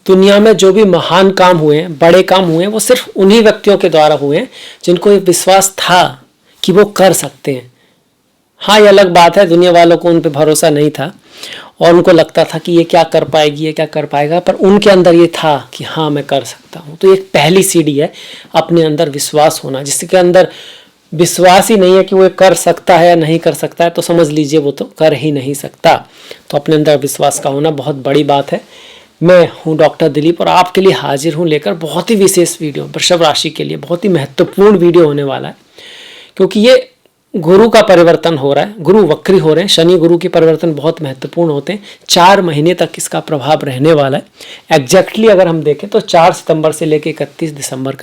दुनिया में जो भी महान काम हुए हैं, बड़े काम हुए हैं, वो सिर्फ उन्हीं व्यक्तियों के द्वारा हुए हैं जिनको ये विश्वास था कि वो कर सकते हैं। हाँ, ये अलग बात है, दुनिया वालों को उन पे भरोसा नहीं था और उनको लगता था कि ये क्या कर पाएगी, ये क्या कर पाएगा, पर उनके अंदर ये था कि हाँ मैं कर सकता हूँ। तो एक पहली सीढ़ी है अपने अंदर विश्वास होना। जिसके अंदर विश्वास ही नहीं है कि वो कर सकता है या नहीं कर सकता है, तो समझ लीजिए वो तो कर ही नहीं सकता। तो अपने अंदर विश्वास का होना बहुत बड़ी बात है। मैं हूँ डॉक्टर दिलीप और आपके लिए हाजिर हूँ लेकर बहुत ही विशेष वीडियो। वृषभ राशि के लिए बहुत ही महत्वपूर्ण वीडियो होने वाला है, क्योंकि ये गुरु का परिवर्तन हो रहा है, गुरु वक्री हो रहे हैं। शनि गुरु के परिवर्तन बहुत महत्वपूर्ण होते हैं। 4 महीने तक इसका प्रभाव रहने वाला है। एग्जैक्टली अगर हम देखें तो 4 सितंबर से लेकर 31 दिसंबर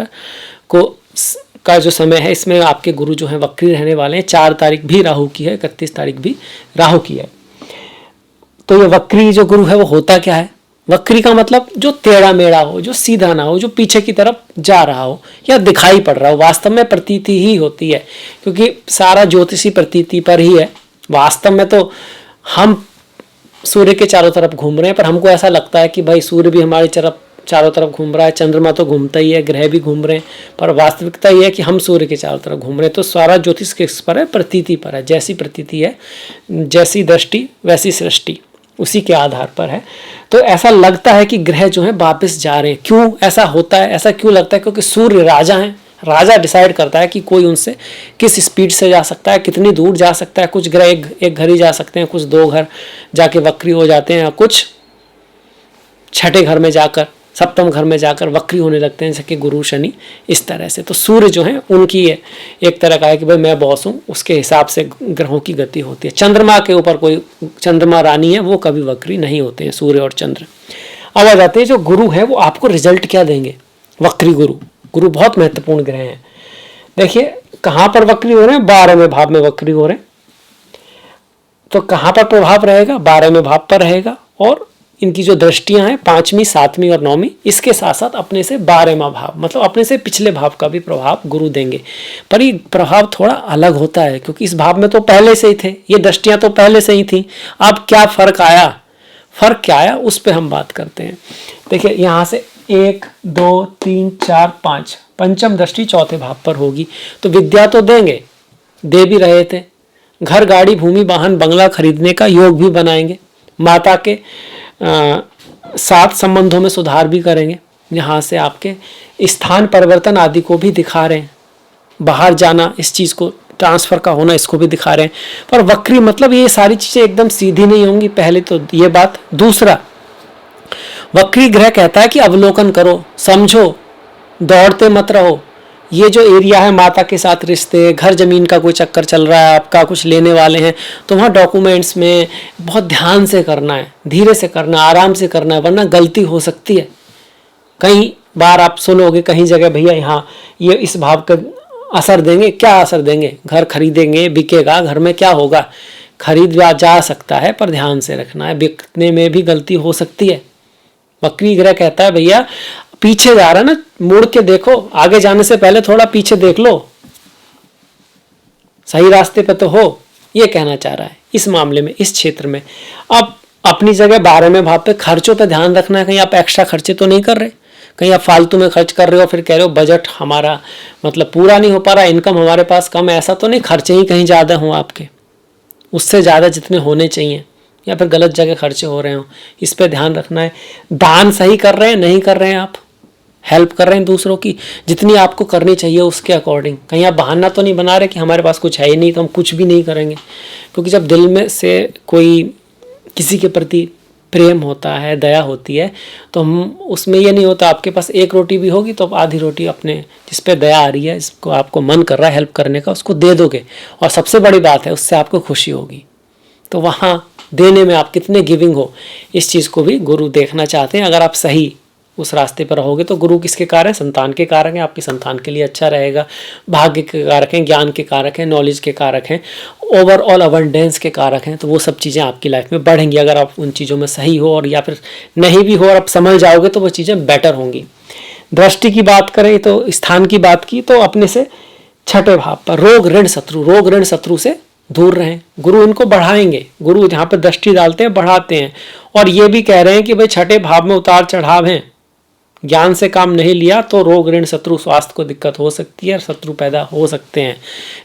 का जो समय है, इसमें आपके गुरु जो है वक्री रहने वाले हैं। 4 तारीख भी राहु की है, 31 तारीख भी राहु की है। तो ये वक्री जो गुरु है वो होता क्या है? वक्री का मतलब जो टेढ़ा मेढ़ा हो, जो सीधा ना हो, जो पीछे की तरफ जा रहा हो या दिखाई पड़ रहा हो। वास्तव में प्रतीति ही होती है, क्योंकि सारा ज्योतिषी प्रतीति पर ही है। वास्तव में तो हम सूर्य के चारों तरफ घूम रहे हैं, पर हमको ऐसा लगता है कि भाई सूर्य भी हमारी चारों तरफ घूम रहा है, चंद्रमा तो घूमता ही है, ग्रह भी घूम रहे हैं, पर वास्तविकता ये है कि हम सूर्य के चारों तरफ घूम रहे हैं। तो सारा ज्योतिष किस पर है? प्रतीति पर है। जैसी प्रतीति है, जैसी दृष्टि वैसी सृष्टि, उसी के आधार पर है। तो ऐसा लगता है कि ग्रह जो है वापस जा रहे हैं। क्यों ऐसा होता है? ऐसा क्यों लगता है? क्योंकि सूर्य राजा है। राजा डिसाइड करता है कि कोई उनसे किस स्पीड से जा सकता है, कितनी दूर जा सकता है। कुछ ग्रह एक घर ही जा सकते हैं, कुछ 2 घर जाके वक्री हो जाते हैं, कुछ छठे घर में जाकर, सप्तम घर में जाकर वक्री होने लगते हैं, जैसे कि गुरु शनि। इस तरह से तो सूर्य जो है उनकी एक तरह का है कि भाई मैं बॉस हूँ, उसके हिसाब से ग्रहों की गति होती है। चंद्रमा के ऊपर कोई चंद्रमा रानी है, वो कभी वक्री नहीं होते हैं, सूर्य और चंद्र। अब आ जाते हैं जो गुरु है वो आपको रिजल्ट क्या देंगे। वक्री गुरु बहुत महत्वपूर्ण ग्रह हैं। देखिए कहाँ पर वक्री हो रहे हैं? 12वें भाव में वक्री हो रहे हैं। तो कहाँ पर प्रभाव रहेगा? 12वें भाव पर रहेगा। और इनकी जो दृष्टियां हैं 5वीं, 7वीं और 9वीं, इसके साथ साथ अपने से 12वां भाव, मतलब अपने से पिछले भाव का भी प्रभाव गुरु देंगे। पर ये प्रभाव थोड़ा अलग होता है, क्योंकि इस भाव में तो पहले से ही थे, ये दृष्टियां तो पहले से ही थी। अब क्या फर्क आया? फर्क क्या आया उस पर हम बात करते हैं। देखिए यहाँ से 1 2 3 4 5, पंचम दृष्टि 4थे भाव पर होगी। तो विद्या तो देंगे, दे भी रहे थे। घर, गाड़ी, भूमि, वाहन, बंगला खरीदने का योग भी बनाएंगे। माता के साथ संबंधों में सुधार भी करेंगे। यहाँ से आपके स्थान परिवर्तन आदि को भी दिखा रहे हैं। बाहर जाना, इस चीज़ को ट्रांसफर का होना, इसको भी दिखा रहे हैं। पर वक्री मतलब ये सारी चीज़ें एकदम सीधी नहीं होंगी, पहले तो ये बात। दूसरा, वक्री ग्रह कहता है कि अवलोकन करो, समझो, दौड़ते मत रहो। ये जो एरिया है, माता के साथ रिश्ते, घर जमीन का कोई चक्कर चल रहा है, आपका कुछ लेने वाले हैं, तो वहाँ डॉक्यूमेंट्स में बहुत ध्यान से करना है, धीरे से करना है, आराम से करना है, वरना गलती हो सकती है। कई बार आप सुनोगे कहीं जगह, भैया यहाँ ये इस भाव का असर देंगे। क्या असर देंगे? घर खरीदेंगे, बिकेगा, घर में क्या होगा? खरीद जा सकता है, पर ध्यान से रखना है, बिकने में भी गलती हो सकती है। वक्री ग्रह कहता है भैया पीछे जा रहा है ना, मुड़ के देखो, आगे जाने से पहले थोड़ा पीछे देख लो, सही रास्ते पे तो हो। ये कहना चाह रहा है इस मामले में, इस क्षेत्र में। अब अपनी जगह 12वें भाव पे खर्चों पे ध्यान रखना है। कहीं आप एक्स्ट्रा खर्चे तो नहीं कर रहे, कहीं आप फालतू में खर्च कर रहे हो, फिर कह रहे हो बजट हमारा मतलब पूरा नहीं हो पा रहा, इनकम हमारे पास कम है। ऐसा तो नहीं खर्चे ही कहीं ज़्यादा हों आपके, उससे ज़्यादा जितने होने चाहिए, या फिर गलत जगह खर्चे हो रहे हो, इस पे ध्यान रखना है। दान सही कर रहे हैं, नहीं कर रहे हैं, आप हेल्प कर रहे हैं दूसरों की, जितनी आपको करनी चाहिए उसके अकॉर्डिंग। कहीं आप बहाना तो नहीं बना रहे कि हमारे पास कुछ है ही नहीं तो हम कुछ भी नहीं करेंगे। क्योंकि जब दिल में से कोई किसी के प्रति प्रेम होता है, दया होती है, तो हम उसमें ये नहीं होता आपके पास 1 रोटी भी होगी तो आप आधी रोटी अपने जिस पे दया आ रही है, इसको आपको मन कर रहा है हेल्प करने का, उसको दे दोगे। और सबसे बड़ी बात है, उससे आपको खुशी होगी। तो वहाँ देने में आप कितने गिविंग हो, इस चीज़ को भी गुरु देखना चाहते हैं। अगर आप सही उस रास्ते पर रहोगे तो गुरु किसके कारक हैं? संतान के कारक हैं। आपकी संतान के लिए अच्छा रहेगा। भाग्य के कारक हैं, ज्ञान के कारक हैं, नॉलेज के कारक हैं, ओवरऑल अबंडेंस के कारक हैं। तो वो सब चीज़ें आपकी लाइफ में बढ़ेंगी अगर आप उन चीज़ों में सही हो, और या फिर नहीं भी हो और आप समझ जाओगे तो वो चीज़ें बेटर होंगी। दृष्टि की बात करें तो स्थान की बात की तो अपने से 6ठे भाव पर रोग ऋण शत्रु से दूर रहें। गुरु इनको बढ़ाएंगे। गुरु जहाँ पर दृष्टि डालते हैं बढ़ाते हैं। और ये भी कह रहे हैं कि भाई 6ठे भाव में उतार चढ़ाव हैं, ज्ञान से काम नहीं लिया तो रोग ऋण शत्रु स्वास्थ्य को दिक्कत हो सकती है और शत्रु पैदा हो सकते हैं।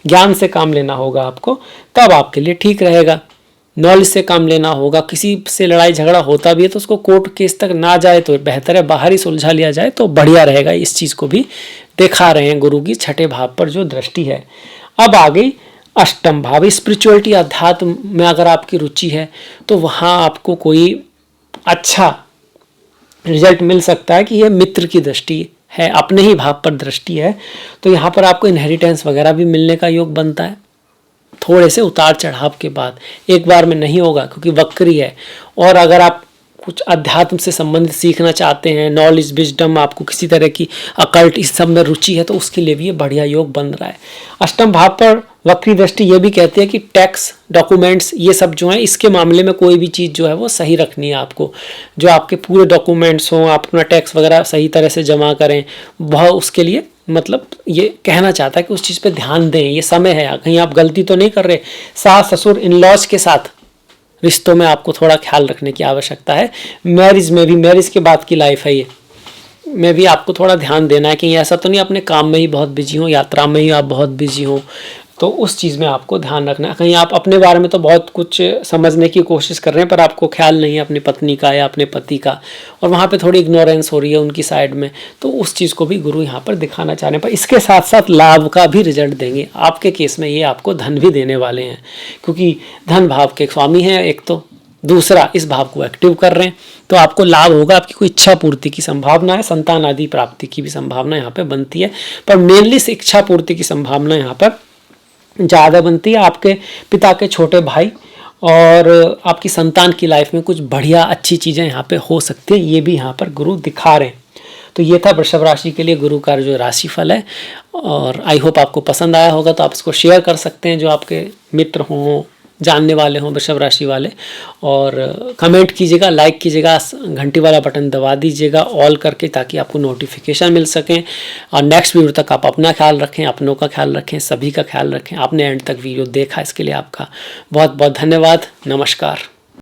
ज्ञान से काम लेना होगा आपको, तब आपके लिए ठीक रहेगा। नॉलेज से काम लेना होगा। किसी से लड़ाई झगड़ा होता भी है तो उसको कोर्ट केस तक ना जाए तो बेहतर है, बाहर ही सुलझा लिया जाए तो बढ़िया रहेगा। इस चीज़ को भी दिखा रहे हैं गुरु की छठे भाव पर जो दृष्टि है। अब आ गई अष्टम भाव। स्पिरिचुअलिटी अध्यात्म में अगर आपकी रुचि है तो वहाँ आपको कोई अच्छा रिजल्ट मिल सकता है कि ये मित्र की दृष्टि है, अपने ही भाव पर दृष्टि है, तो यहाँ पर आपको इनहेरिटेंस वगैरह भी मिलने का योग बनता है। थोड़े से उतार चढ़ाव के बाद, एक बार में नहीं होगा क्योंकि वक्री है। और अगर आप कुछ अध्यात्म से संबंधित सीखना चाहते हैं, नॉलेज विजडम, आपको किसी तरह की अकल्ट इस सब में रुचि है तो उसके लिए भी ये बढ़िया योग बन रहा है। अष्टम भाव पर वक्री दृष्टि ये भी कहती है कि टैक्स डॉक्यूमेंट्स ये सब जो है, इसके मामले में कोई भी चीज़ जो है वो सही रखनी है आपको। जो आपके पूरे डॉक्यूमेंट्स हों, आप अपना टैक्स वगैरह सही तरह से जमा करें, वह उसके लिए मतलब ये कहना चाहता है कि उस चीज़ पे ध्यान दें। ये समय है, कहीं आप गलती तो नहीं कर रहे। सास ससुर इन लॉज के साथ रिश्तों में आपको थोड़ा ख्याल रखने की आवश्यकता है। मैरिज में भी, मैरिज के बाद की लाइफ है ये, में भी आपको थोड़ा ध्यान देना है कि ऐसा तो नहीं अपने काम में ही बहुत बिजी हो, यात्रा में ही आप बहुत बिजी हो, तो उस चीज़ में आपको ध्यान रखना है। कहीं आप अपने बारे में तो बहुत कुछ समझने की कोशिश कर रहे हैं पर आपको ख्याल नहीं है अपनी पत्नी का या अपने पति का, और वहाँ पे थोड़ी इग्नोरेंस हो रही है उनकी साइड में, तो उस चीज़ को भी गुरु यहाँ पर दिखाना चाह रहे हैं। पर इसके साथ साथ लाभ का भी रिजल्ट देंगे। आपके केस में ये आपको धन भी देने वाले हैं क्योंकि धन भाव के स्वामी हैं एक, तो दूसरा इस भाव को एक्टिव कर रहे हैं, तो आपको लाभ होगा। आपकी कोई इच्छा पूर्ति की संभावना है, संतान आदि प्राप्ति की भी संभावना यहाँ पे बनती है, पर मेनली इच्छा पूर्ति की संभावना यहाँ पर ज़्यादा बनती है। आपके पिता के छोटे भाई और आपकी संतान की लाइफ में कुछ बढ़िया अच्छी चीज़ें यहाँ पे हो सकती है, ये भी यहाँ पर गुरु दिखा रहे हैं। तो ये था वृषभ राशि के लिए गुरु का जो राशिफल है, और आई होप आपको पसंद आया होगा। तो आप इसको शेयर कर सकते हैं जो आपके मित्र हों, जानने वाले हों वृषभ राशि वाले, और कमेंट कीजिएगा, लाइक कीजिएगा, घंटी वाला बटन दबा दीजिएगा ऑल करके, ताकि आपको नोटिफिकेशन मिल सकें। और नेक्स्ट वीडियो तक आप अपना ख्याल रखें, अपनों का ख्याल रखें, सभी का ख्याल रखें। आपने एंड तक वीडियो देखा इसके लिए आपका बहुत बहुत धन्यवाद। नमस्कार।